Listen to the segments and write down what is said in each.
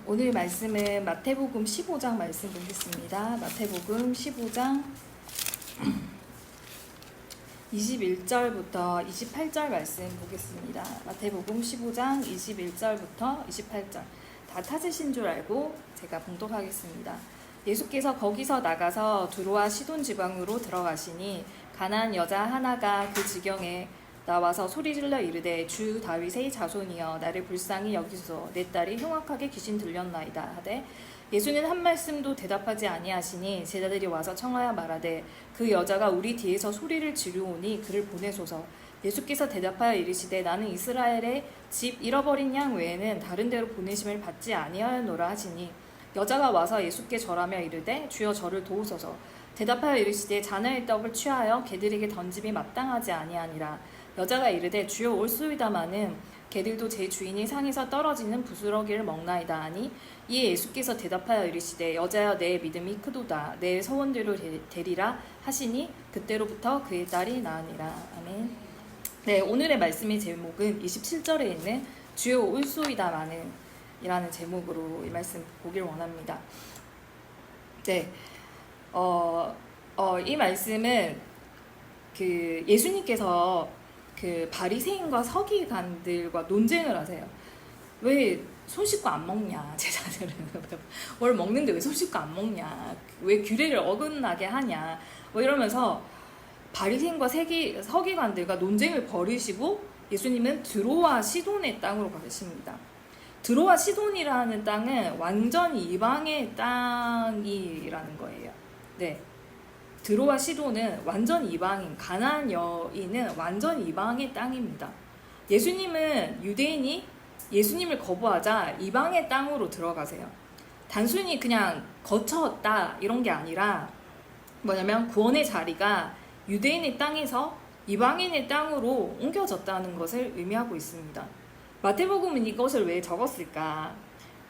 오늘 말씀은 마태복음 15장 말씀 보겠습니다. 마태복음 15장 21절부터 28절 말씀 보겠습니다. 마태복음 15장 21절부터 28절. 다 찾으신 줄 알고 제가 봉독하겠습니다. 예수께서 거기서 나가서 두로와 시돈 지방으로 들어가시니 가나안 여자 하나가 그 지경에 나와서 소리질러 이르되 주 다윗의 자손이여 나를 불쌍히 여기소서 내 딸이 흉악하게 귀신 들렸나이다 하되 예수는 한 말씀도 대답하지 아니하시니 제자들이 와서 청하여 말하되 그 여자가 우리 뒤에서 소리를 지르오니 그를 보내소서. 예수께서 대답하여 이르시되 나는 이스라엘의 집 잃어버린 양 외에는 다른 데로 보내심을 받지 아니하였노라 하시니 여자가 와서 예수께 절하며 이르되 주여 저를 도우소서. 대답하여 이르시되 자녀의 떡을 취하여 개들에게 던짐이 마땅하지 아니하니라. 여자가 이르되 주여 올소이다마는 개들도 제 주인이 상에서 떨어지는 부스러기를 먹나이다 하니 이에 예수께서 대답하여 이르시되 여자여 내 믿음이 크도다 내 소원대로 되리라 하시니 그때로부터 그의 딸이 나으니라. 아멘. 네, 오늘의 말씀의 제목은 27절에 있는 주여 올소이다마는 이라는 제목으로 이 말씀 보길 원합니다. 네, 이 말씀은 그 예수님께서 그 바리새인과 서기관들과 논쟁을 하세요. 왜 손 씻고 안 먹냐, 제자들은. 뭘 먹는데 왜 손 씻고 안 먹냐, 왜 규례를 어긋나게 하냐, 뭐 이러면서 바리새인과 서기관들과 논쟁을 벌이시고 예수님은 드로와 시돈의 땅으로 가십니다. 드로와 시돈이라는 땅은 완전히 이방의 땅이라는 거예요. 네. 드로와 시돈은 완전 이방인, 가나안 여인은 완전 이방의 땅입니다. 예수님은 유대인이 예수님을 거부하자 이방의 땅으로 들어가세요. 단순히 그냥 거쳤다 이런 게 아니라 뭐냐면 구원의 자리가 유대인의 땅에서 이방인의 땅으로 옮겨졌다는 것을 의미하고 있습니다. 마태복음은 이것을 왜 적었을까?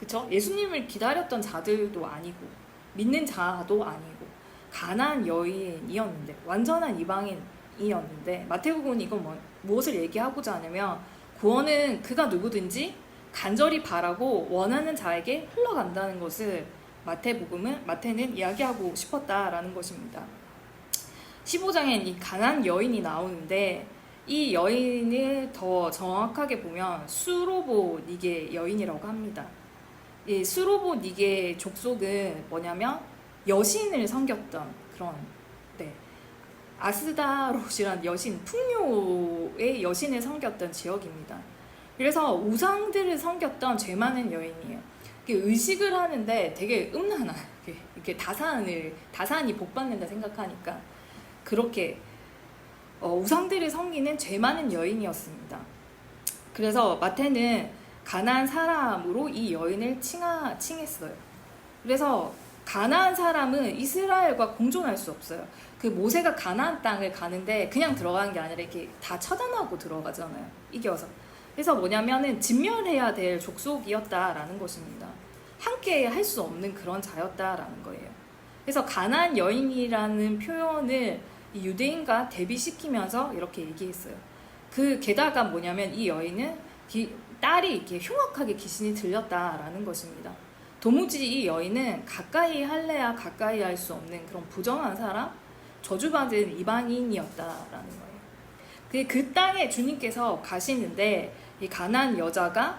그쵸? 예수님을 기다렸던 자들도 아니고 믿는 자도 아니고 가나안 여인이었는데 완전한 이방인이었는데 마태복음은 이건 무엇을 얘기하고자 하냐면 구원은 그가 누구든지 간절히 바라고 원하는 자에게 흘러간다는 것을 마태는 이야기하고 싶었다라는 것입니다. 15장엔 이 가나안 여인이 나오는데 이 여인을 더 정확하게 보면 수로보니게 여인이라고 합니다. 이 수로보니게 족속은 뭐냐면 여신을 섬겼던 그런, 네, 아스다롯이라는 여신, 풍요의 여신을 섬겼던 지역입니다. 그래서 우상들을 섬겼던 죄 많은 여인이에요. 의식을 하는데 되게 음란한, 이렇게 다산이 복받는다 생각하니까 그렇게 우상들을 섬기는 죄 많은 여인이었습니다. 그래서 마태는 가나안 사람으로 이 여인을 칭했어요. 그래서 가나안 사람은 이스라엘과 공존할 수 없어요. 그 모세가 가나안 땅을 가는데 그냥 들어가는 게 아니라 이렇게 다 처단하고 들어가잖아요. 이겨서. 그래서 뭐냐면은 진멸해야 될 족속이었다라는 것입니다. 함께 할 수 없는 그런 자였다라는 거예요. 그래서 가나안 여인이라는 표현을 이 유대인과 대비시키면서 이렇게 얘기했어요. 게다가 뭐냐면 이 여인은 딸이 이렇게 흉악하게 귀신이 들렸다라는 것입니다. 도무지 이 여인은 가까이 할래야 가까이 할 수 없는 그런 부정한 사람, 저주받은 이방인이었다라는 거예요. 그 땅에 주님께서 가시는데 이 가나안 여자가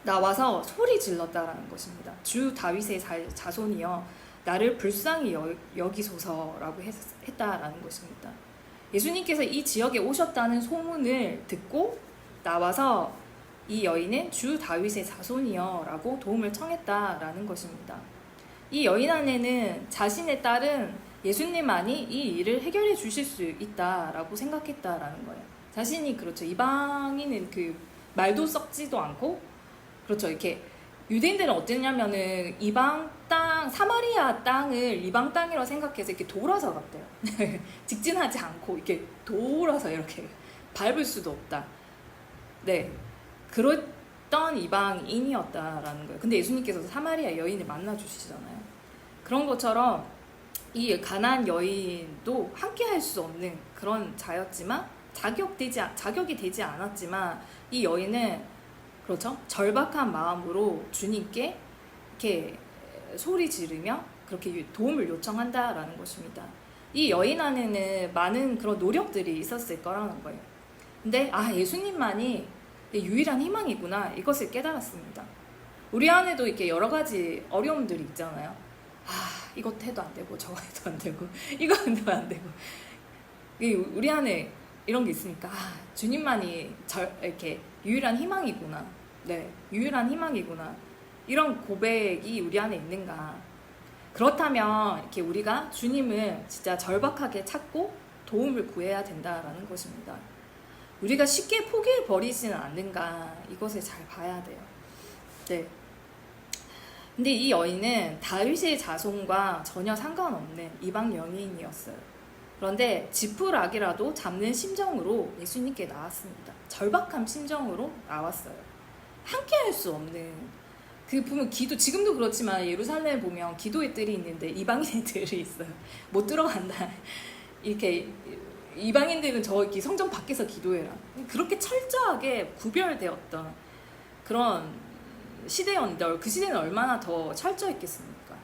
나와서 소리 질렀다라는 것입니다. 주 다윗의 자손이여 나를 불쌍히 여기소서라고 했다라는 것입니다. 예수님께서 이 지역에 오셨다는 소문을 듣고 나와서 이 여인은 주 다윗의 자손이여 라고 도움을 청했다라는 것입니다. 이 여인 안에는 자신의 딸은 예수님만이 이 일을 해결해 주실 수 있다라고 생각했다라는 거예요. 자신이 그렇죠. 이방인은 그 말도 썩지도 않고 그렇죠. 이렇게 유대인들은 어땠냐면은 이방 땅, 사마리아 땅을 이방 땅이라고 생각해서 이렇게 돌아서 갔대요. 직진하지 않고 이렇게 돌아서 이렇게 밟을 수도 없다. 네. 그랬던 이방인이었다라는 거예요. 근데 예수님께서 사마리아 여인을 만나주시잖아요. 그런 것처럼 이 가나안 여인도 함께 할 수 없는 그런 자였지만 자격이 되지 않았지만 이 여인은 그렇죠? 절박한 마음으로 주님께 이렇게 소리 지르며 그렇게 도움을 요청한다라는 것입니다. 이 여인 안에는 많은 그런 노력들이 있었을 거라는 거예요. 근데 예수님만이 유일한 희망이구나, 이것을 깨달았습니다. 우리 안에도 이렇게 여러 가지 어려움들이 있잖아요. 이것 해도 안 되고 저거 해도 안 되고 이거 해도 안 되고, 우리 안에 이런 게 있으니까 주님만이 이렇게 유일한 희망이구나, 네, 유일한 희망이구나, 이런 고백이 우리 안에 있는가. 그렇다면 이렇게 우리가 주님을 진짜 절박하게 찾고 도움을 구해야 된다라는 것입니다. 우리가 쉽게 포기해 버리지는 않는가, 이것을 잘 봐야 돼요. 네. 근데 이 여인은 다윗의 자손과 전혀 상관없는 이방 여인이었어요. 그런데 지푸라기라도 잡는 심정으로 예수님께 나왔습니다. 절박한 심정으로 나왔어요. 함께 할 수 없는, 보면 지금도 그렇지만 예루살렘에 보면 기도의 뜰이 있는데 이방인들이 있어요. 못 들어간다. 이렇게 이방인들은 저기 성전 밖에서 기도해라. 그렇게 철저하게 구별되었던 그런 시대였는데 그 시대는 얼마나 더 철저했겠습니까?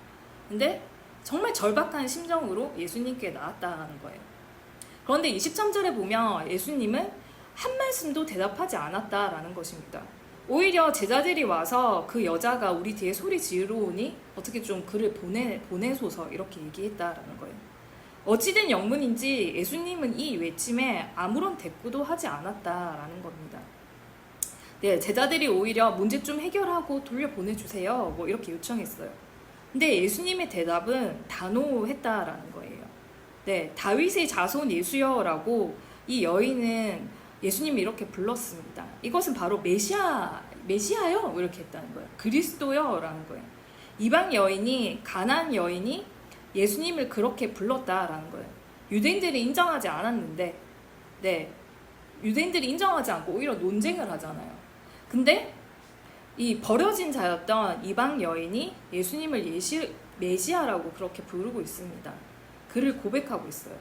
근데 정말 절박한 심정으로 예수님께 나왔다는 거예요. 그런데 23절에 보면 예수님은 한 말씀도 대답하지 않았다라는 것입니다. 오히려 제자들이 와서 그 여자가 우리 뒤에 소리 지르오니 어떻게 좀 그를 보내소서, 이렇게 얘기했다라는 거예요. 어찌된 영문인지 예수님은 이 외침에 아무런 대꾸도 하지 않았다라는 겁니다. 네, 제자들이 오히려 문제 좀 해결하고 돌려보내주세요, 뭐 이렇게 요청했어요. 근데 예수님의 대답은 단호했다라는 거예요. 네, 다윗의 자손 예수여라고 이 여인은 예수님이 이렇게 불렀습니다. 이것은 바로 메시아요, 이렇게 했다는 거예요. 그리스도요 라는 거예요. 이방 여인이, 가나안 여인이 예수님을 그렇게 불렀다라는 거예요. 유대인들이 인정하지 않았는데, 네, 유대인들이 인정하지 않고 오히려 논쟁을 하잖아요. 근데 이 버려진 자였던 이방 여인이 예수님을 메시아라고 그렇게 부르고 있습니다. 그를 고백하고 있어요.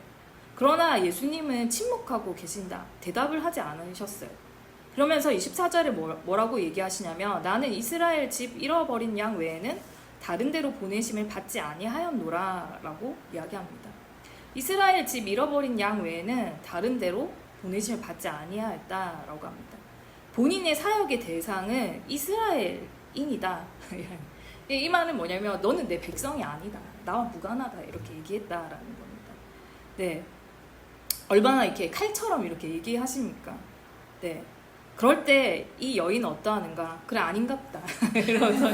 그러나 예수님은 침묵하고 계신다, 대답을 하지 않으셨어요. 그러면서 24절에 뭐라고 얘기하시냐면, 나는 이스라엘 집 잃어버린 양 외에는 다른 데로 보내심을 받지 아니하였노라 라고 이야기합니다. 이스라엘 집 잃어버린 양 외에는 다른 데로 보내심을 받지 아니하였다라고 합니다. 본인의 사역의 대상은 이스라엘인이다. 이 말은 뭐냐면 너는 내 백성이 아니다, 나와 무관하다, 이렇게 얘기했다라는 겁니다. 네, 얼마나 이렇게 칼처럼 이렇게 얘기하십니까? 네, 그럴 때 이 여인은 어떠하는가? 그래, 아닌갑다 이러면서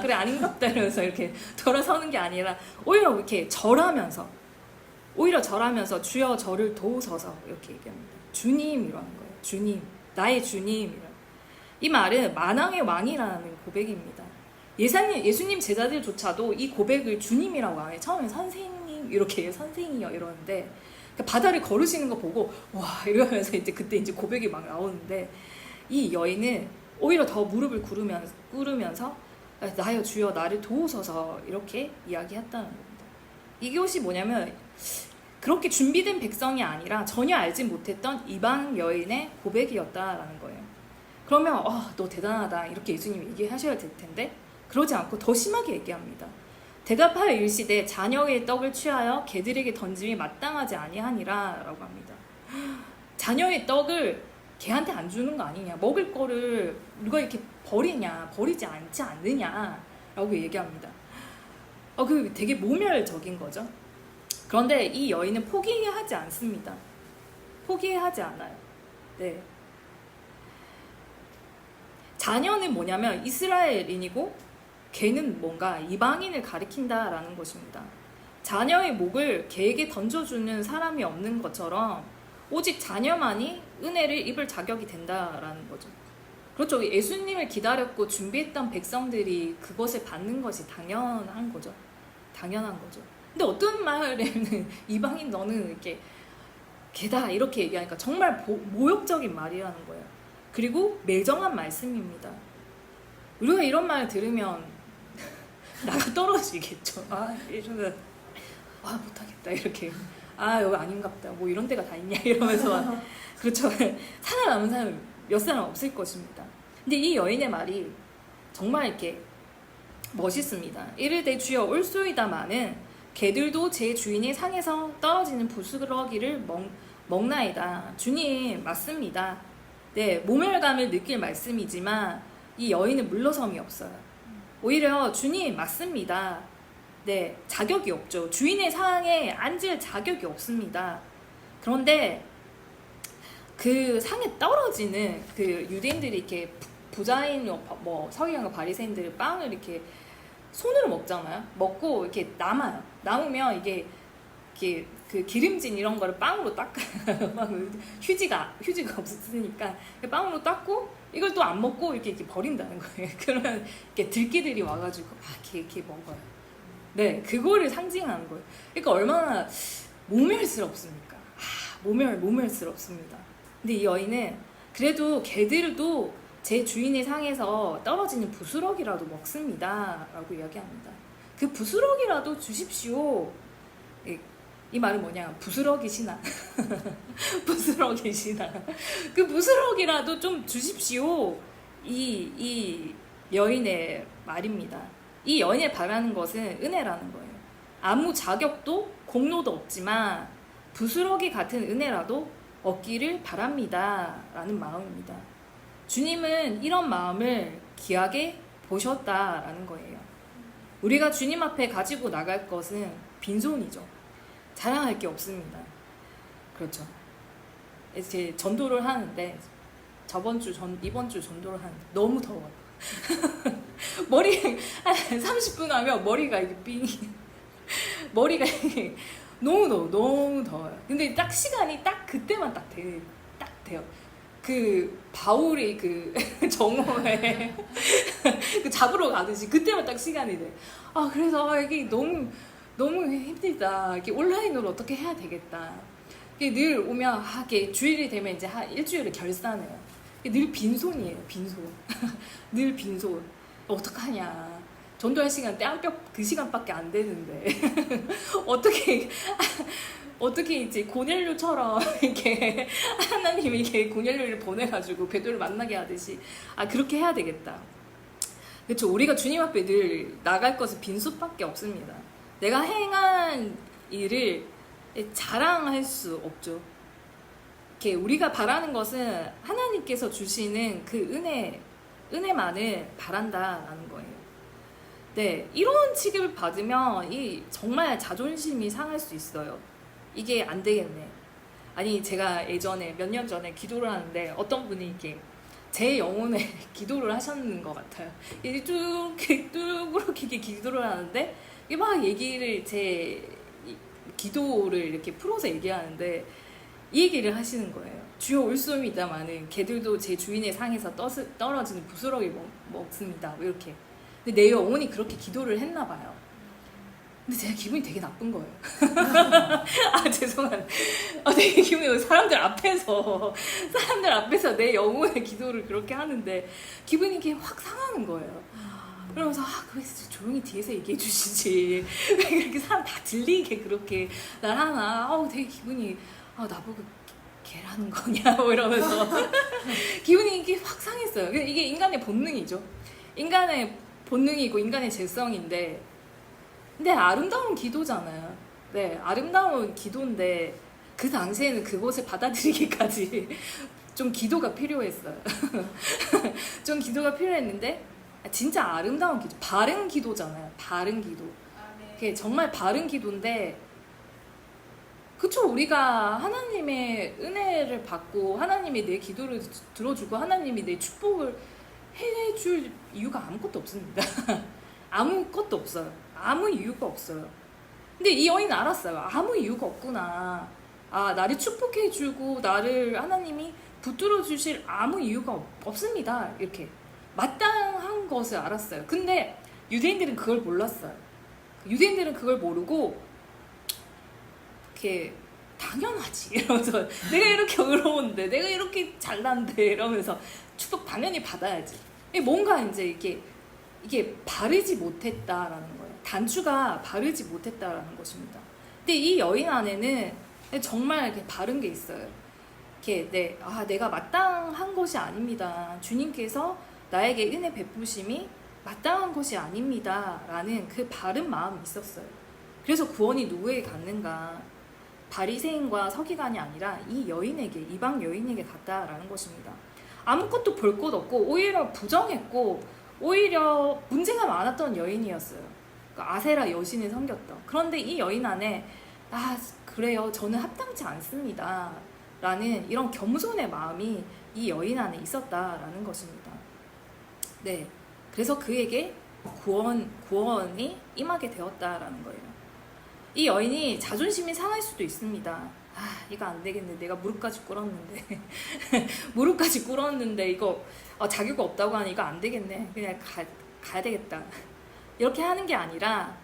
그래, 아닌갑다 이러면서 이렇게 돌아서는 게 아니라 오히려 이렇게 절하면서 주여 저를 도우소서, 이렇게 얘기합니다. 주님이라는 거예요. 주님, 나의 주님. 이 말은 만왕의 왕이라는 고백입니다. 예수님 제자들조차도 이 고백을 주님이라고 안 해요. 처음에 선생님, 이렇게 선생이요 이러는데, 바다를 걸으시는 거 보고 와 이러면서 그때 고백이 막 나오는데, 이 여인은 오히려 더 무릎을 꿇으면서 나여 주여 나를 도우소서, 이렇게 이야기했다는 겁니다. 이것이 뭐냐면 그렇게 준비된 백성이 아니라 전혀 알지 못했던 이방 여인의 고백이었다라는 거예요. 그러면 너 대단하다, 이렇게 예수님이 얘기하셔야 될 텐데 그러지 않고 더 심하게 얘기합니다. 대답하여 이르시되 자녀의 떡을 취하여 개들에게 던짐이 마땅하지 아니하니라 라고 합니다. 자녀의 떡을 개한테 안 주는 거 아니냐, 먹을 거를 누가 이렇게 버리지 않지 않느냐 라고 얘기합니다. 그 되게 모멸적인 거죠. 그런데 이 여인은 포기하지 않습니다. 포기하지 않아요. 네. 자녀는 뭐냐면 이스라엘인이고 개는 뭔가 이방인을 가리킨다라는 것입니다. 자녀의 목을 개에게 던져주는 사람이 없는 것처럼 오직 자녀만이 은혜를 입을 자격이 된다라는 거죠. 그렇죠. 예수님을 기다렸고 준비했던 백성들이 그것을 받는 것이 당연한 거죠. 근데 어떤 말에는 이방인 너는 이렇게 개다, 이렇게 얘기하니까 정말 모욕적인 말이라는 거예요. 그리고 매정한 말씀입니다. 우리가 이런 말 들으면 나가 떨어지겠죠. 이러면 못하겠다, 이렇게 여기 아닌갑다, 뭐 이런 데가 다 있냐 이러면서 그렇죠. 살아남은 사람이 몇 사람 없을 것입니다. 근데 이 여인의 말이 정말 이렇게 멋있습니다. 이르되 주여 올소이다마는 개들도 제 주인의 상에서 떨어지는 부스러기를 먹나이다. 주님 맞습니다. 네, 모멸감을 느낄 말씀이지만 이 여인은 물러섬이 없어요. 오히려 주님 맞습니다. 네, 자격이 없죠. 주인의 상에 앉을 자격이 없습니다. 그런데 그 상에 떨어지는 그 유대인들이 이렇게 부자인 뭐 서기관과 바리새인들이 빵을 이렇게 손으로 먹잖아요. 먹고 이렇게 남아요. 남으면 이게 그 기름진 이런 거를 빵으로 닦아요. 휴지가 없으니까 빵으로 닦고 이걸 또 안 먹고 이렇게 버린다는 거예요. 그러면 이렇게 들기들이 와가지고 이렇게 먹어요. 네, 그거를 상징하는 거예요. 그러니까 얼마나 모멸스럽습니까? 모멸스럽습니다. 근데 이 여인은 그래도 개들도 제 주인의 상에서 떨어지는 부스러기라도 먹습니다. 라고 이야기합니다. 그 부스러기라도 주십시오. 이 말은 뭐냐? 부스러기 신앙. 부스러기 신앙. 그 부스러기라도 좀 주십시오. 이 여인의 말입니다. 이 여인이 바라는 것은 은혜라는 거예요. 아무 자격도 공로도 없지만 부스러기 같은 은혜라도 얻기를 바랍니다. 라는 마음입니다. 주님은 이런 마음을 귀하게 보셨다라는 거예요. 우리가 주님 앞에 가지고 나갈 것은 빈손이죠. 자랑할 게 없습니다. 그렇죠. 이제 전도를 하는데 이번 주 전도를 하는데 너무 더워요. 머리 한 30분 하면 머리가 이게 머리가 너무 더워요. 근데 딱 시간이 딱 그때만 딱 돼요. 그 바울이 그 정오에 그 잡으러 가듯이 그때만 딱 시간이 돼. 그래서 이게 너무 힘들다. 이렇게 온라인으로 어떻게 해야 되겠다. 이게 늘 오면 이게 주일이 되면 이제 한 일주일을 결산해요. 늘 빈손이에요. 빈손. 늘 빈손. 어떡하냐. 전도할 시간 떼안볕 그 시간밖에 안 되는데 어떻게 이제 고넬료처럼 이렇게 하나님이 이렇게 고넬료를 보내가지고 베드로를 만나게 하듯이 그렇게 해야 되겠다. 그렇죠. 우리가 주님 앞에 늘 나갈 것은 빈손밖에 없습니다. 내가 행한 일을 자랑할 수 없죠. 이렇게 우리가 바라는 것은 하나님께서 주시는 그 은혜만을 바란다라는 거예요. 네, 이런 취급을 받으면 정말 자존심이 상할 수 있어요. 이게 안 되겠네. 아니, 제가 예전에 몇 년 전에 기도를 하는데 어떤 분이 이렇게 제 영혼에 기도를 하셨는 것 같아요. 뚝 이렇게 기도를 하는데 막 얘기를 제 기도를 이렇게 풀어서 얘기하는데 이 얘기를 하시는 거예요. 주여 올소이다마는 개들도 제 주인의 상에서 떨어지는 부스러기 먹습니다. 이렇게. 근데 내 영혼이 그렇게 기도를 했나 봐요. 근데 제가 기분이 되게 나쁜 거예요. 죄송합니다. 되게 기분이 사람들 앞에서 내 영혼의 기도를 그렇게 하는데 기분이 이렇게 확 상하는 거예요. 그러면서 그래서 조용히 뒤에서 얘기해 주시지 왜 그렇게 사람 다 들리게 그렇게 날 하나. 되게 기분이 나보고 개라는 거냐 뭐 이러면서 기분이 이게 확 상했어요. 이게 인간의 본능이죠. 인간의 본능이고 인간의 재성인데 근데 아름다운 기도잖아요. 네, 아름다운 기도인데 그 당시에는 그것을 받아들이기까지 좀 기도가 필요했어요. 좀 기도가 필요했는데 진짜 아름다운 기도, 바른 기도잖아요. 바른 기도. 그게 정말 바른 기도인데 그쵸, 우리가 하나님의 은혜를 받고 하나님이 내 기도를 들어주고 하나님이 내 축복을 해줄 이유가 아무것도 없습니다. 아무것도 없어요. 아무 이유가 없어요. 근데 이 여인은 알았어요. 아무 이유가 없구나. 나를 축복해주고 나를 하나님이 붙들어 주실 아무 이유가 없습니다. 이렇게 마땅한 것을 알았어요. 근데 유대인들은 그걸 몰랐어요. 유대인들은 그걸 모르고 이렇게 당연하지 이러면서 내가 이렇게 어려운데 내가 이렇게 잘난데 이러면서 축복 당연히 받아야지. 뭔가 이제 이게 바르지 못했다라는 거예요. 단추가 바르지 못했다라는 것입니다. 근데 이 여인 안에는 정말 이렇게 바른 게 있어요. 이렇게 내가 마땅한 것이 아닙니다. 주님께서 나에게 은혜 베푸심이 마땅한 것이 아닙니다 라는 그 바른 마음이 있었어요. 그래서 구원이 누구에게 갔는가? 바리새인과 서기관이 아니라 이 여인에게, 이방 여인에게 갔다라는 것입니다. 아무것도 볼 것 없고 오히려 부정했고 오히려 문제가 많았던 여인이었어요. 그러니까 아세라 여신을 섬겼던. 그런데 이 여인 안에 그래요, 저는 합당치 않습니다 라는 이런 겸손의 마음이 이 여인 안에 있었다라는 것입니다. 네, 그래서 그에게 구원이 임하게 되었다라는 거예요. 이 여인이 자존심이 상할 수도 있습니다. 이거 안 되겠네. 내가 무릎까지 꿇었는데 무릎까지 꿇었는데 이거 자격이 없다고 하니까 안 되겠네. 그냥 가야 되겠다. 이렇게 하는 게 아니라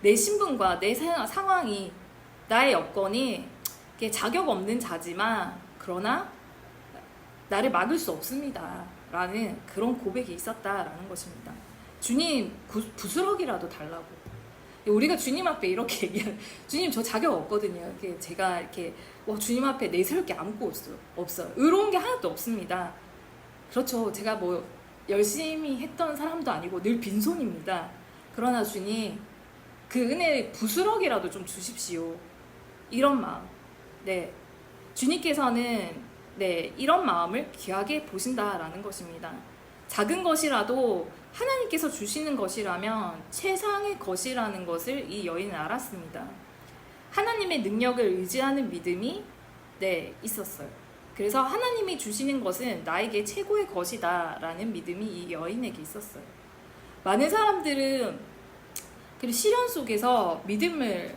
내 신분과 내 상황이, 나의 여건이 자격 없는 자지만 그러나 나를 막을 수 없습니다 라는 그런 고백이 있었다라는 것입니다. 주님 부스러기라도 달라고. 우리가 주님 앞에 이렇게 얘기하는, 주님 저 자격 없거든요. 제가 이렇게 주님 앞에 내세울 게 아무것도 없어요. 의로운 게 하나도 없습니다. 그렇죠. 제가 뭐 열심히 했던 사람도 아니고 늘 빈손입니다. 그러나 주님 그 은혜 부스러기라도 좀 주십시오. 이런 마음. 네, 주님께서는 이런 마음을 귀하게 보신다라는 것입니다. 작은 것이라도 하나님께서 주시는 것이라면 최상의 것이라는 것을 이 여인은 알았습니다. 하나님의 능력을 의지하는 믿음이 있었어요. 그래서 하나님이 주시는 것은 나에게 최고의 것이다 라는 믿음이 이 여인에게 있었어요. 많은 사람들은 그 시련 속에서 믿음을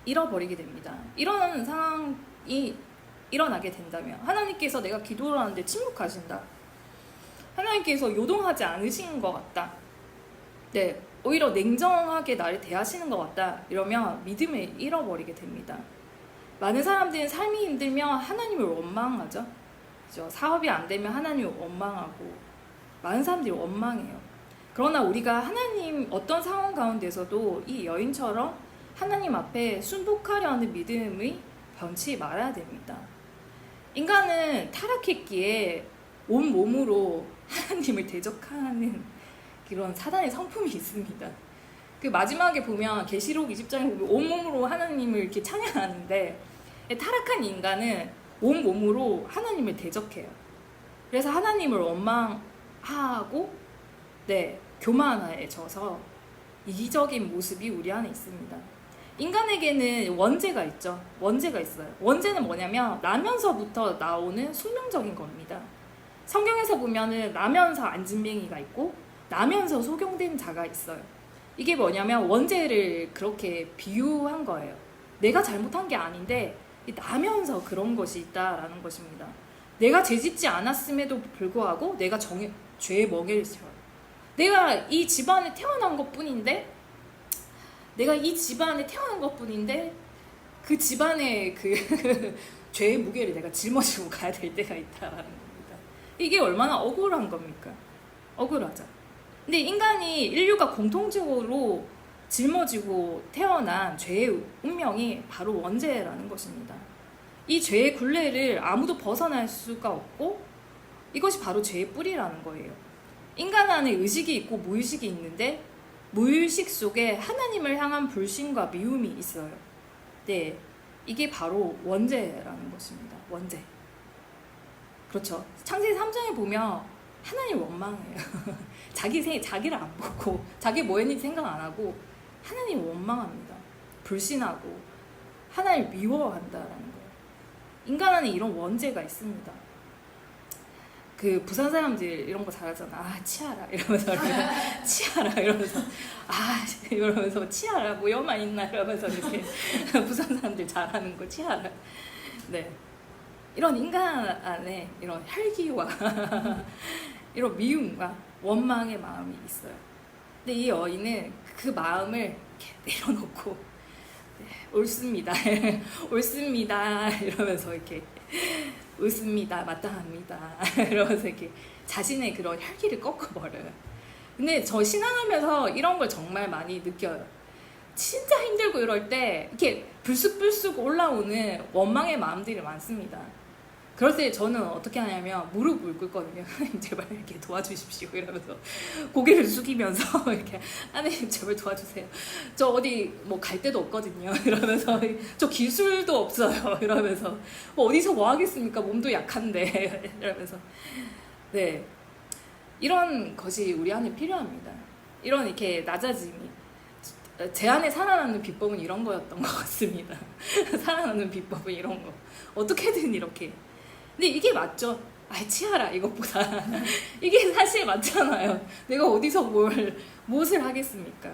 잃어버리게 됩니다. 이런 상황이 일어나게 된다면 하나님께서 내가 기도를 하는데 침묵하신다, 하나님께서 요동하지 않으신 것 같다, 오히려 냉정하게 나를 대하시는 것 같다, 이러면 믿음을 잃어버리게 됩니다. 많은 사람들은 삶이 힘들면 하나님을 원망하죠. 그렇죠? 사업이 안 되면 하나님을 원망하고 많은 사람들이 원망해요. 그러나 우리가 하나님 어떤 상황 가운데서도 이 여인처럼 하나님 앞에 순복하려는 믿음이 변치 말아야 됩니다. 인간은 타락했기에 온 몸으로 하나님을 대적하는 그런 사단의 성품이 있습니다. 그 마지막에 보면 계시록 20장에 보면 온몸으로 하나님을 이렇게 찬양하는데, 타락한 인간은 온몸으로 하나님을 대적해요. 그래서 하나님을 원망하고 교만에 져서 이기적인 모습이 우리 안에 있습니다. 인간에게는 원죄가 있죠. 원죄가 있어요. 원죄는 뭐냐면 나면서부터 나오는 숙명적인 겁니다. 성경에서 보면은 나면서 안진뱅이가 있고 나면서 소경된 자가 있어요. 이게 뭐냐면 원죄를 그렇게 비유한 거예요. 내가 잘못한 게 아닌데 나면서 그런 것이 있다라는 것입니다. 내가 죄짓지 않았음에도 불구하고 내가 죄의 멍에를 채워요. 내가 이 집안에 태어난 것뿐인데 그 집안의 그 죄의 무게를 내가 짊어지고 가야 될 때가 있다라는 겁니다. 이게 얼마나 억울한 겁니까? 억울하죠. 근데 인류가 공통적으로 짊어지고 태어난 죄의 운명이 바로 원죄라는 것입니다. 이 죄의 굴레를 아무도 벗어날 수가 없고 이것이 바로 죄의 뿌리라는 거예요. 인간 안에 의식이 있고 무의식이 있는데 무의식 속에 하나님을 향한 불신과 미움이 있어요. 이게 바로 원죄라는 것입니다. 원죄. 그렇죠. 창세기 3장에 보면 하나님 원망해요. 자기를 안 보고 자기 뭐 했는지 생각 안 하고 하나님 원망합니다. 불신하고 하나님을 미워한다라는 거예요. 인간 안에 이런 원죄가 있습니다. 그 부산 사람들 이런 거 잘하잖아. 치아라 이러면서 치아라 이러면서 치아라 모여만 있나 이러면서 이렇게 부산 사람들 잘하는 거 치아라. 이런 인간 안에 이런 혈기와 이런 미움과 원망의 마음이 있어요. 근데 이 여인은 그 마음을 이렇게 내려놓고 옳습니다. 옳습니다. 이러면서 이렇게 옳습니다. 마땅합니다. 이러면서 이렇게 자신의 그런 혈기를 꺾어버려요. 근데 저 신앙하면서 이런 걸 정말 많이 느껴요. 진짜 힘들고 이럴 때 이렇게 불쑥불쑥 올라오는 원망의 마음들이 많습니다. 그럴 때 저는 어떻게 하냐면 무릎을 꿇거든요. 하나님 제발 이렇게 도와주십시오 이러면서 고개를 숙이면서 이렇게 하나님 제발 도와주세요. 저 어디 뭐 갈 데도 없거든요. 이러면서 저 기술도 없어요. 이러면서 뭐 어디서 뭐 하겠습니까? 몸도 약한데 이러면서 네, 이런 것이 우리 안에 필요합니다. 이런 이렇게 낮아짐이 제 안에 살아나는 비법은 이런 거였던 것 같습니다. 살아나는 비법은 이런 거. 어떻게든 이렇게. 근데 이게 맞죠? 아이 치아라 이것보다. 이게 사실 맞잖아요. 내가 어디서 무엇을 하겠습니까?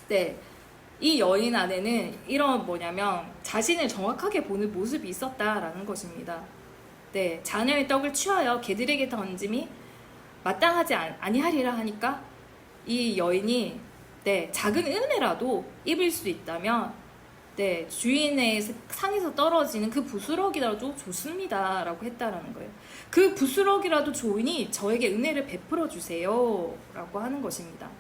네, 이 여인 안에는 이런 뭐냐면 자신을 정확하게 보는 모습이 있었다라는 것입니다. 네, 자녀의 떡을 취하여 개들에게 던짐이 마땅하지 아니하리라 하니까 이 여인이 네, 작은 은혜라도 입을 수 있다면 네, 주인의 상에서 떨어지는 그 부스러기라도 좋습니다 라고 했다라는 거예요. 그 부스러기라도 좋으니 저에게 은혜를 베풀어 주세요 라고 하는 것입니다.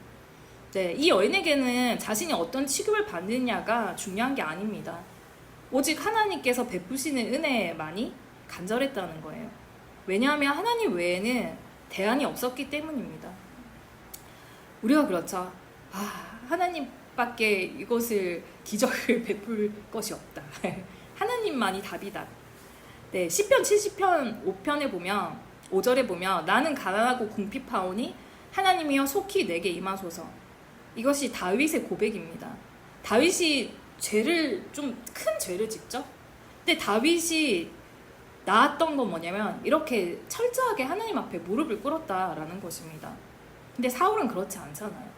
네, 이 여인에게는 자신이 어떤 취급을 받느냐가 중요한 게 아닙니다. 오직 하나님께서 베푸시는 은혜만이 간절했다는 거예요. 왜냐하면 하나님 외에는 대안이 없었기 때문입니다. 우리가 그렇죠. 하나님밖에 이것을 기적을 베풀 것이 없다. 하나님만이 답이다. 네, 시편 70편 5편에 보면 5절에 보면 나는 가난하고 궁핍하오니 하나님이여 속히 내게 임하소서. 이것이 다윗의 고백입니다. 다윗이 좀 큰 죄를 짓죠. 근데 다윗이 나았던 건 뭐냐면 이렇게 철저하게 하나님 앞에 무릎을 꿇었다라는 것입니다. 근데 사울은 그렇지 않잖아요.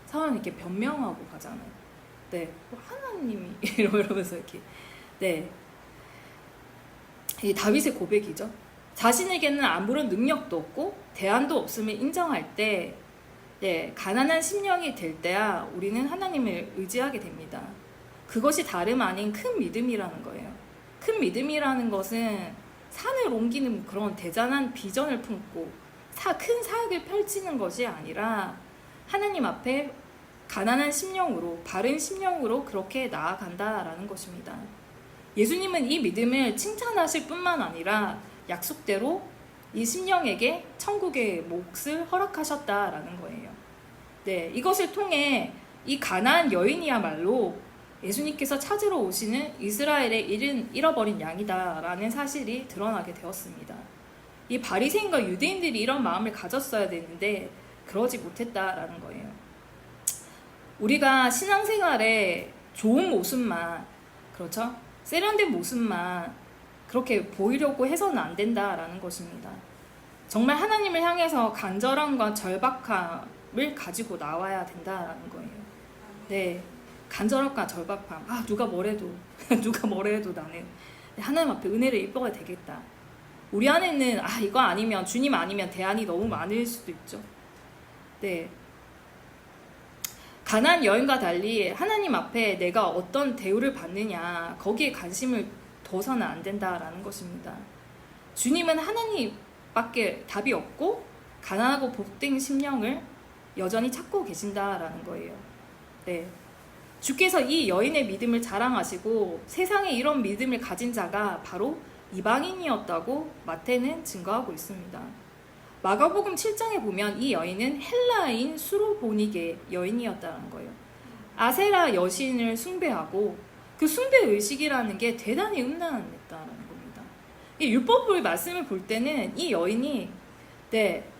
사울은 이렇게 변명하고 가잖아요. 네, 하나님이 이러면서 이렇게 네, 이 다윗의 고백이죠. 자신에게는 아무런 능력도 없고 대안도 없음을 인정할 때 네, 가난한 심령이 될 때야 우리는 하나님을 의지하게 됩니다. 그것이 다름 아닌 큰 믿음이라는 거예요. 큰 믿음이라는 것은 산을 옮기는 그런 대단한 비전을 품고 큰 사역을 펼치는 것이 아니라 하나님 앞에 가난한 심령으로 바른 심령으로 그렇게 나아간다라는 것입니다. 예수님은 이 믿음을 칭찬하실 뿐만 아니라 약속대로 이 심령에게 천국의 몫을 허락하셨다라는 거예요. 네, 이것을 통해 이 가나안 여인이야말로 예수님께서 찾으러 오시는 이스라엘의 잃어버린 양이다라는 사실이 드러나게 되었습니다. 이 바리새인과 유대인들이 이런 마음을 가졌어야 되는데 그러지 못했다라는 거예요. 우리가 신앙생활에 좋은 모습만, 그렇죠? 세련된 모습만 그렇게 보이려고 해서는 안 된다라는 것입니다. 정말 하나님을 향해서 간절함과 절박함을 가지고 나와야 된다라는 거예요. 네, 간절함과 절박함. 누가 뭐래도 누가 뭐래도 나는 하나님 앞에 은혜를 입어야 되겠다. 우리 안에는 이거 아니면 주님 아니면 대안이 너무 많을 수도 있죠. 네, 가나안 여인과 달리 하나님 앞에 내가 어떤 대우를 받느냐 거기에 관심을 둬서는 안 된다라는 것입니다. 주님은 하나님밖에 답이 없고 가난하고 복된 심령을 여전히 찾고 계신다라는 거예요. 네, 주께서 이 여인의 믿음을 자랑하시고 세상에 이런 믿음을 가진 자가 바로 이방인이었다고 마태는 증거하고 있습니다. 마가복음 7장에 보면 이 여인은 헬라인 수로보니게 여인이었다는 거예요. 아세라 여신을 숭배하고 그 숭배 의식이라는 게 대단히 음란했다는 겁니다. 이 율법의 말씀을 볼 때는 이 여인이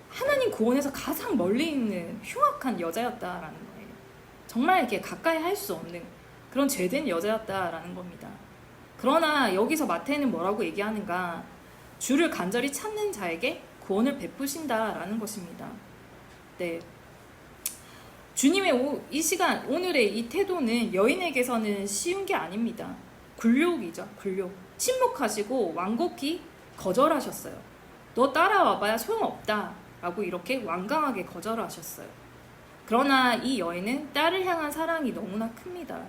하나님 구원에서 가장 멀리 있는 흉악한 여자였다라는 거예요. 정말 이렇게 가까이 할 수 없는 그런 죄된 여자였다라는 겁니다. 그러나 여기서 마태는 뭐라고 얘기하는가? 주를 간절히 찾는 자에게 구원을 베푸신다라는 것입니다. 네, 주님의 이 시간 오늘의 이 태도는 여인에게서는 쉬운 게 아닙니다. 굴욕이죠. 굴욕. 침묵하시고 완곡히 거절하셨어요. 너 따라와봐야 소용없다 라고 이렇게 완강하게 거절하셨어요. 그러나 이 여인은 딸을 향한 사랑이 너무나 큽니다.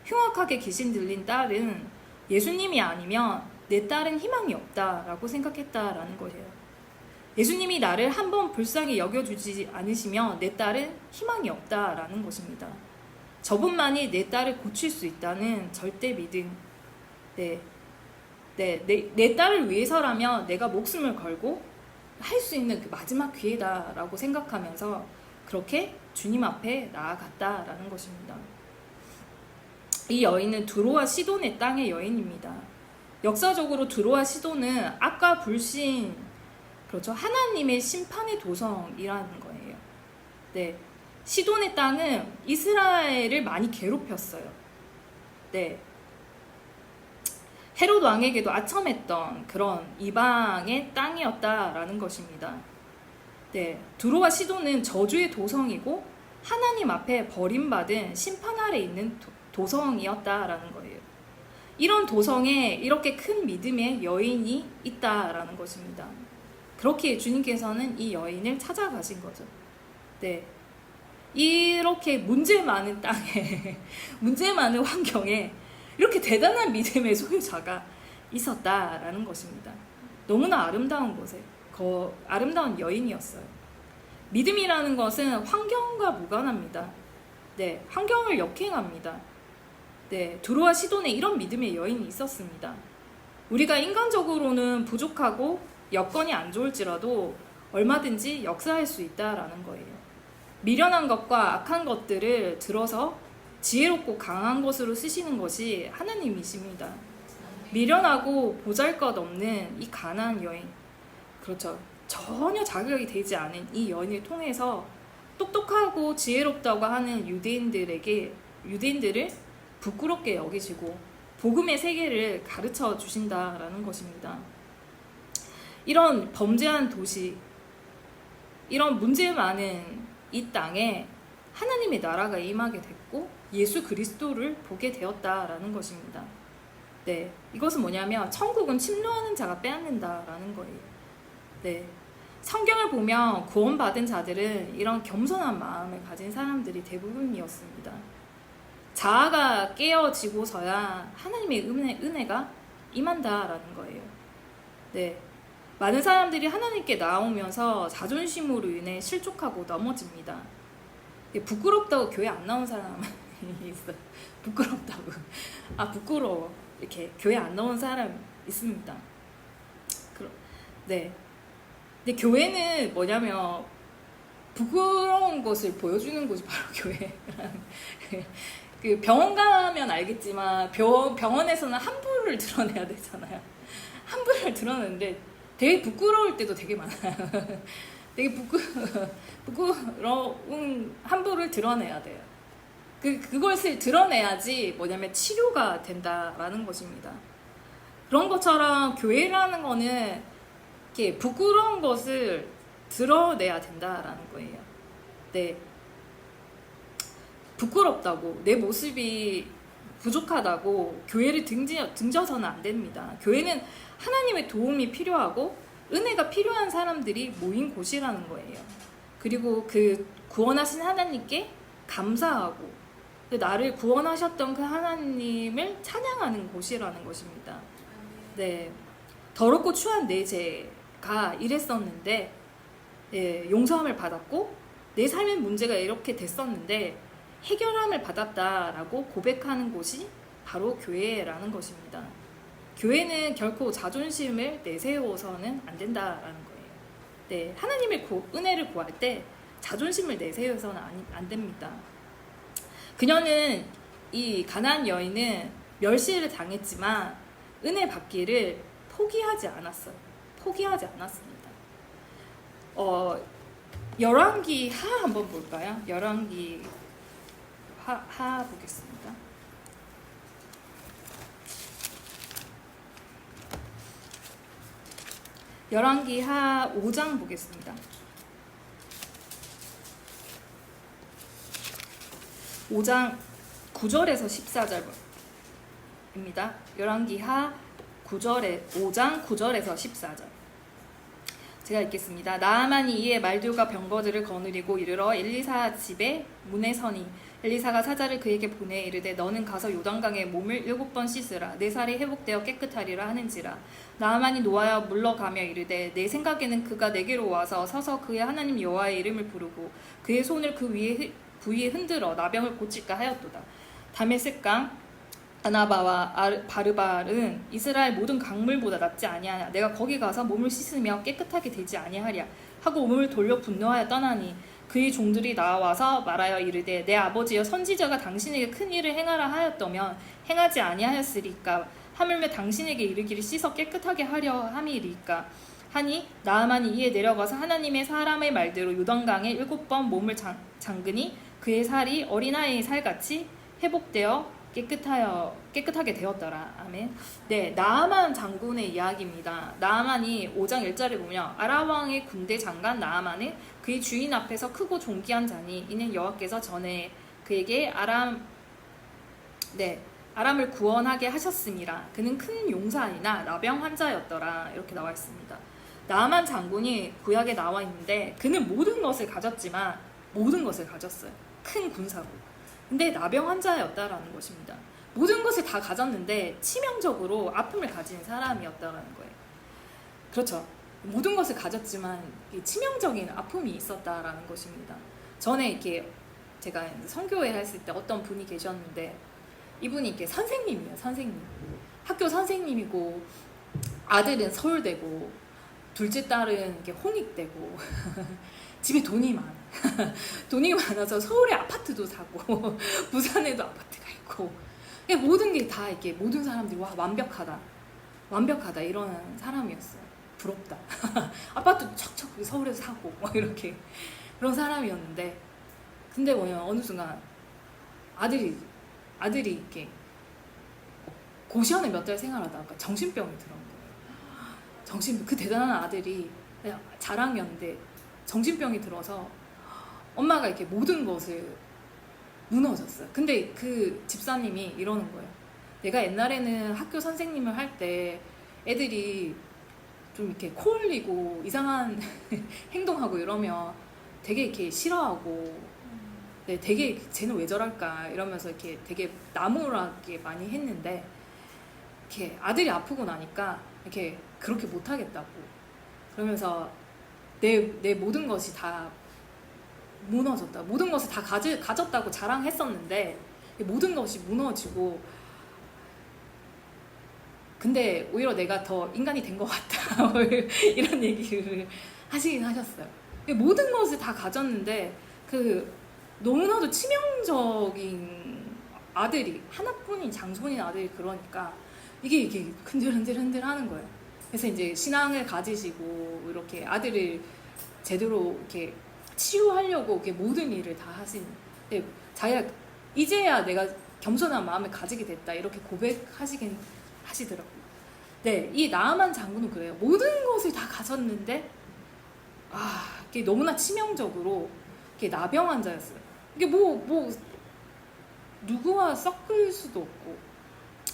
흉악하게 귀신 들린 딸은 예수님이 아니면 내 딸은 희망이 없다라고 생각했다라는 거예요. 예수님이 나를 한번 불쌍히 여겨주지 않으시면 내 딸은 희망이 없다라는 것입니다. 저분만이 내 딸을 고칠 수 있다는 절대 믿음. 네, 내 딸을 위해서라면 내가 목숨을 걸고 할 수 있는 그 마지막 기회다라고 생각하면서 그렇게 주님 앞에 나아갔다라는 것입니다. 이 여인은 두로와 시돈의 땅의 여인입니다. 역사적으로 두로와 시돈은 악과 불신, 그렇죠, 하나님의 심판의 도성이라는 거예요. 네, 시돈의 땅은 이스라엘을 많이 괴롭혔어요. 네, 헤롯 왕에게도 아첨했던 그런 이방의 땅이었다라는 것입니다. 네, 두로와 시돈은 저주의 도성이고 하나님 앞에 버림받은 심판 아래 있는 도성이었다라는 거예요. 이런 도성에 이렇게 큰 믿음의 여인이 있다라는 것입니다. 그렇게 주님께서는 이 여인을 찾아가신 거죠. 네, 이렇게 문제 많은 땅에 문제 많은 환경에 이렇게 대단한 믿음의 소유자가 있었다라는 것입니다. 너무나 아름다운 곳에 아름다운 여인이었어요. 믿음이라는 것은 환경과 무관합니다. 네, 환경을 역행합니다. 네, 두로와 시돈에 이런 믿음의 여인이 있었습니다. 우리가 인간적으로는 부족하고 여건이 안 좋을지라도 얼마든지 역사할 수 있다라는 거예요. 미련한 것과 악한 것들을 들어서 지혜롭고 강한 것으로 쓰시는 것이 하나님이십니다. 미련하고 보잘것없는 이 가난한 여인, 그렇죠, 전혀 자격이 되지 않은 이 여인을 통해서 똑똑하고 지혜롭다고 하는 유대인들을 부끄럽게 여기시고 복음의 세계를 가르쳐 주신다라는 것입니다. 이런 범죄한 도시, 이런 문제 많은 이 땅에 하나님의 나라가 임하게 됐고 예수 그리스도를 보게 되었다라는 것입니다. 네, 이것은 뭐냐면 천국은 침노하는 자가 빼앗는다라는 거예요. 네, 성경을 보면 구원받은 자들은 이런 겸손한 마음을 가진 사람들이 대부분이었습니다. 자아가 깨어지고서야 하나님의 은혜가 임한다라는 거예요. 네, 많은 사람들이 하나님께 나오면서 자존심으로 인해 실족하고 넘어집니다. 부끄럽다고 교회 안 나온 사람이 있어요. 부끄럽다고. 부끄러워. 이렇게 교회 안 나온 사람 있습니다. 네. 근데 교회는 뭐냐면 부끄러운 것을 보여주는 곳이 바로 교회라는. 그 병원 가면 알겠지만 병원에서는 함부를 드러내야 되잖아요. 함부를 드러내는데 되게 부끄러울 때도 되게 많아요. 되게 부끄러운 함부를 드러내야 돼요. 그것을 드러내야지 뭐냐면 치료가 된다라는 것입니다. 그런 것처럼 교회라는 거는 이렇게 부끄러운 것을 드러내야 된다라는 거예요. 네. 부끄럽다고, 내 모습이 부족하다고 교회를 등져서는 안 됩니다. 교회는 하나님의 도움이 필요하고 은혜가 필요한 사람들이 모인 곳이라는 거예요. 그리고 그 구원하신 하나님께 감사하고 나를 구원하셨던 그 하나님을 찬양하는 곳이라는 것입니다. 네, 더럽고 추한 내 죄가 이랬었는데 용서함을 받았고 내 삶의 문제가 이렇게 됐었는데 해결함을 받았다라고 고백하는 곳이 바로 교회라는 것입니다. 교회는 결코 자존심을 내세워서는 안 된다라는 거예요. 네, 하나님의 은혜를 구할 때 자존심을 내세워서는 안 됩니다. 그녀는, 이 가나안 여인은 멸시를 당했지만 은혜 받기를 포기하지 않았어요. 포기하지 않았습니다. 열왕기 하 한번 볼까요? 열왕기 하 보겠습니다. 열왕기 하 5장 보겠습니다. 5장 9절에서 14절입니다. 열왕기 하 5장 9절에서 14절. 제가 읽겠습니다. 나아만이 이에 말들과 병거들을 거느리고 이르러 엘리사 집에 문에 서니 엘리사가 사자를 그에게 보내 이르되 너는 가서 요단강에 몸을 7번 씻으라 내 살이 회복되어 깨끗하리라 하는지라. 나아만이 노하여 물러가며 이르되 내 생각에는 그가 내게로 와서 서서 그의 하나님 여호와의 이름을 부르고 그의 손을 그 부위에 흔들어 나병을 고칠까 하였도다. 다메섹강 아나바와 바르발은 이스라엘 모든 강물보다 낫지 아니하냐. 내가 거기 가서 몸을 씻으며 깨끗하게 되지 아니하랴 하고 몸을 돌려 분노하여 떠나니 그의 종들이 나와서 말하여 이르되 내 아버지여 선지자가 당신에게 큰 일을 행하라 하였더면 행하지 아니하였으리까 하물며 당신에게 이르기를 씻어 깨끗하게 하려 함이리까 하니 나아만이 이에 내려가서 하나님의 사람의 말대로 요단강에 7번 몸을 잠그니 그의 살이 어린아이의 살같이 회복되어 깨끗하게 되었더라. 아멘. 네, 나아만 장군의 이야기입니다. 나아만이 5장 1절에 보면 아람 왕의 군대 장관 나아만은 그의 주인 앞에서 크고 존귀한 자니 이는 여호와께서 전에 그에게 아람을 구원하게 하셨음이라. 그는 큰 용사이나 나병 환자였더라. 이렇게 나와 있습니다. 나아만 장군이 구약에 나와 있는데 그는 모든 것을 가졌지만 모든 것을 가졌어요. 큰 군사로. 근데 나병 환자였다라는 것입니다. 모든 것을 다 가졌는데 치명적으로 아픔을 가진 사람이었다라는 거예요. 그렇죠. 모든 것을 가졌지만 치명적인 아픔이 있었다라는 것입니다. 전에 이렇게 제가 선교회 했을 때 어떤 분이 계셨는데 이분이 이렇게 선생님이에요. 선생님. 학교 선생님이고 아들은 서울대고 둘째 딸은 이렇게 홍익대고 집에 돈이 많아. 돈이 많아서 서울에 아파트도 사고 부산에도 아파트가 있고 모든 게 다 이렇게 모든 사람들이 와 완벽하다 이러는 사람이었어요. 부럽다. 아파트 척척 서울에서 사고 막 이렇게 그런 사람이었는데 근데 뭐냐 어느 순간 아들이 이렇게 고시원에 몇 달 생활하다가 정신병이 들어온 거예요. 그 대단한 아들이 자랑이었는데 정신병이 들어서 엄마가 이렇게 모든 것을 무너졌어요. 근데 그 집사님이 이러는 거예요. 내가 옛날에는 학교 선생님을 할 때 애들이 좀 이렇게 코 흘리고 이상한 행동하고 이러면 되게 이렇게 싫어하고 네, 되게 쟤는 왜 저럴까 이러면서 이렇게 되게 나무라게 많이 했는데 이렇게 아들이 아프고 나니까 이렇게 그렇게 못하겠다고 그러면서 내 모든 것이 다 무너졌다. 모든 것을 다 가졌다고 자랑했었는데 모든 것이 무너지고 근데 오히려 내가 더 인간이 된 것 같다. 이런 얘기를 하시긴 하셨어요. 모든 것을 다 가졌는데 그 너무나도 치명적인 아들이 하나뿐인 장손인 아들이 그러니까 이게 흔들흔들 하는 거예요. 그래서 이제 신앙을 가지시고 이렇게 아들을 제대로 이렇게 치유하려고 이렇게 모든 일을 다 하신 자기가 이제야 내가 겸손한 마음을 가지게 됐다 이렇게 고백하시긴 하시더라고요. 네, 이 나아만 장군은 그래요. 모든 것을 다 가졌는데 이게 너무나 치명적으로 이게 나병 환자였어요. 이게 뭐 누구와 섞을 수도 없고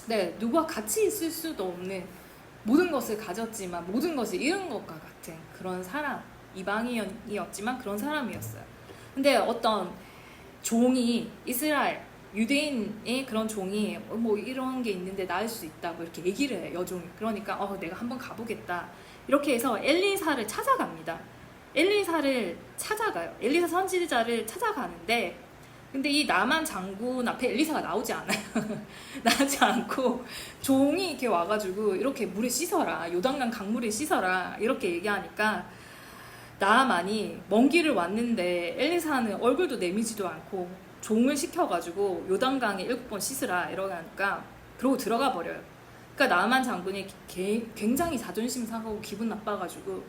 네, 누구와 같이 있을 수도 없는 모든 것을 가졌지만 모든 것을 잃은 것과 같은 그런 사람 이방인이었지만 그런 사람이었어요. 근데 어떤 종이 이스라엘 유대인의 그런 종이 뭐 이런 게 있는데 나을 수 있다 뭐 이렇게 얘기를 해요. 여종이. 그러니까 내가 한번 가보겠다 이렇게 해서 엘리사를 찾아갑니다. 엘리사를 찾아가요. 엘리사 선지자를 찾아가는데 근데 이 나만 장군 앞에 엘리사가 나오지 않아요. 나오지 않고 종이 이렇게 와가지고 이렇게 물에 씻어라 요단강 강물에 씻어라 이렇게 얘기하니까 나아만이 먼 길을 왔는데 엘리사는 얼굴도 내미지도 않고 종을 시켜가지고 요단강에 7번 씻으라 이러니까 그러고 들어가 버려요. 그러니까 나아만 장군이 굉장히 자존심 상하고 기분 나빠가지고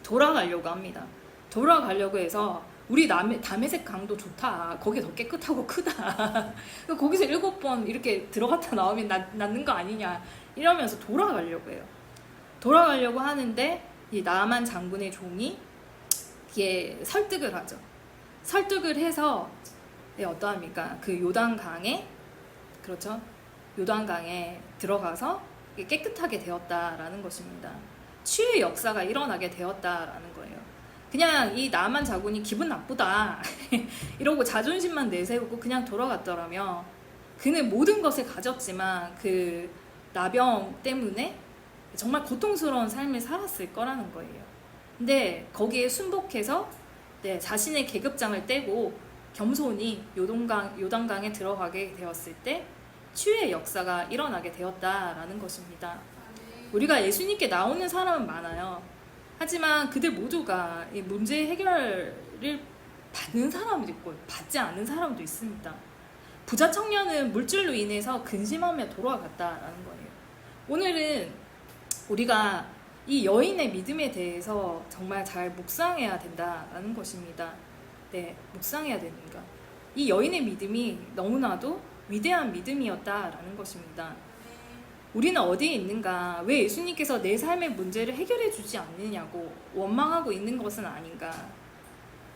돌아가려고 합니다. 돌아가려고 해서 우리 다메섹 강도 좋다. 거기 더 깨끗하고 크다. 거기서 7번 이렇게 들어갔다 나오면 낫는 거 아니냐 이러면서 돌아가려고 해요. 돌아가려고 하는데 이 나아만 장군의 종이 이게 설득을 하죠. 설득을 해서 어떠합니까? 그 요단강에 그렇죠? 요단강에 들어가서 깨끗하게 되었다라는 것입니다. 치유의 역사가 일어나게 되었다라는 거예요. 그냥 이 나아만 장군이 기분 나쁘다 이러고 자존심만 내세우고 그냥 돌아갔더라면 그는 모든 것을 가졌지만 그 나병 때문에 정말 고통스러운 삶을 살았을 거라는 거예요. 근데 거기에 순복해서 자신의 계급장을 떼고 겸손히 요단강에 들어가게 되었을 때 치유의 역사가 일어나게 되었다라는 것입니다. 우리가 예수님께 나오는 사람은 많아요. 하지만 그들 모두가 이 문제 해결을 받는 사람도 있고 받지 않는 사람도 있습니다. 부자 청년은 물질로 인해서 근심하며 돌아갔다라는 거예요. 오늘은 우리가 이 여인의 믿음에 대해서 정말 잘 묵상해야 된다라는 것입니다. 네, 묵상해야 됩니다. 이 여인의 믿음이 너무나도 위대한 믿음이었다라는 것입니다. 우리는 어디에 있는가? 왜 예수님께서 내 삶의 문제를 해결해 주지 않느냐고 원망하고 있는 것은 아닌가?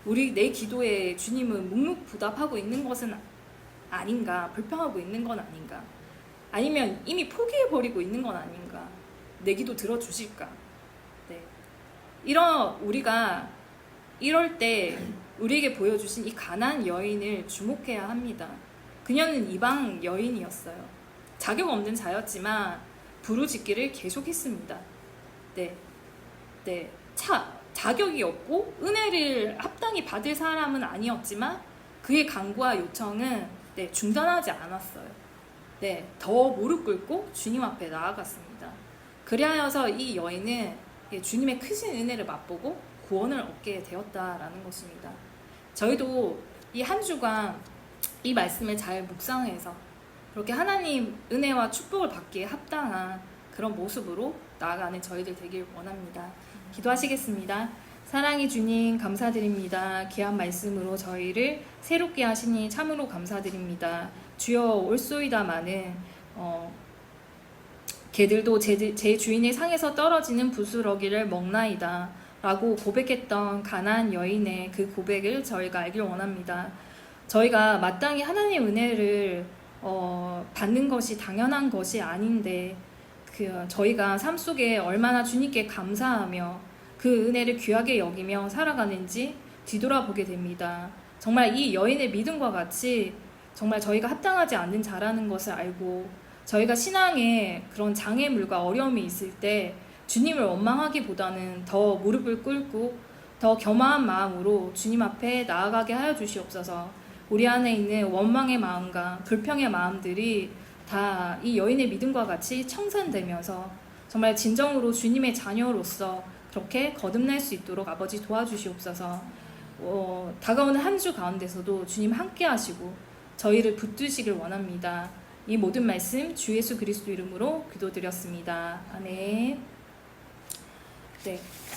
내 기도에 주님은 묵묵부답하고 있는 것은 아닌가? 불평하고 있는 건 아닌가? 아니면 이미 포기해버리고 있는 건 아닌가? 내 기도 들어주실까? 네. 우리가 이럴 때 우리에게 보여주신 이 가난한 여인을 주목해야 합니다. 그녀는 이방 여인이었어요. 자격 없는 자였지만 부르짖기를 계속했습니다. 네. 자격이 없고 은혜를 합당히 받을 사람은 아니었지만 그의 간구와 요청은 중단하지 않았어요. 더 무릎 꿇고 주님 앞에 나아갔습니다. 그리하여서 이 여인은 주님의 크신 은혜를 맛보고 구원을 얻게 되었다라는 것입니다. 저희도 이 한 주간 이 말씀을 잘 묵상해서 그렇게 하나님 은혜와 축복을 받기에 합당한 그런 모습으로 나아가는 저희들 되길 원합니다. 기도하시겠습니다. 사랑의 주님 감사드립니다. 귀한 말씀으로 저희를 새롭게 하시니 참으로 감사드립니다. 주여 올소이다마는 개들도 제 주인의 상에서 떨어지는 부스러기를 먹나이다 라고 고백했던 가난한 여인의 그 고백을 저희가 알길 원합니다. 저희가 마땅히 하나님의 은혜를 받는 것이 당연한 것이 아닌데 저희가 삶 속에 얼마나 주님께 감사하며 그 은혜를 귀하게 여기며 살아가는지 뒤돌아보게 됩니다. 정말 이 여인의 믿음과 같이 정말 저희가 합당하지 않는 자라는 것을 알고 저희가 신앙에 그런 장애물과 어려움이 있을 때 주님을 원망하기보다는 더 무릎을 꿇고 더 겸허한 마음으로 주님 앞에 나아가게 하여 주시옵소서. 우리 안에 있는 원망의 마음과 불평의 마음들이 다 이 여인의 믿음과 같이 청산되면서 정말 진정으로 주님의 자녀로서 그렇게 거듭날 수 있도록 아버지 도와주시옵소서. 다가오는 한 주 가운데서도 주님 함께 하시고 저희를 붙드시길 원합니다. 이 모든 말씀 주 예수 그리스도 이름으로 기도드렸습니다. 아멘. 네.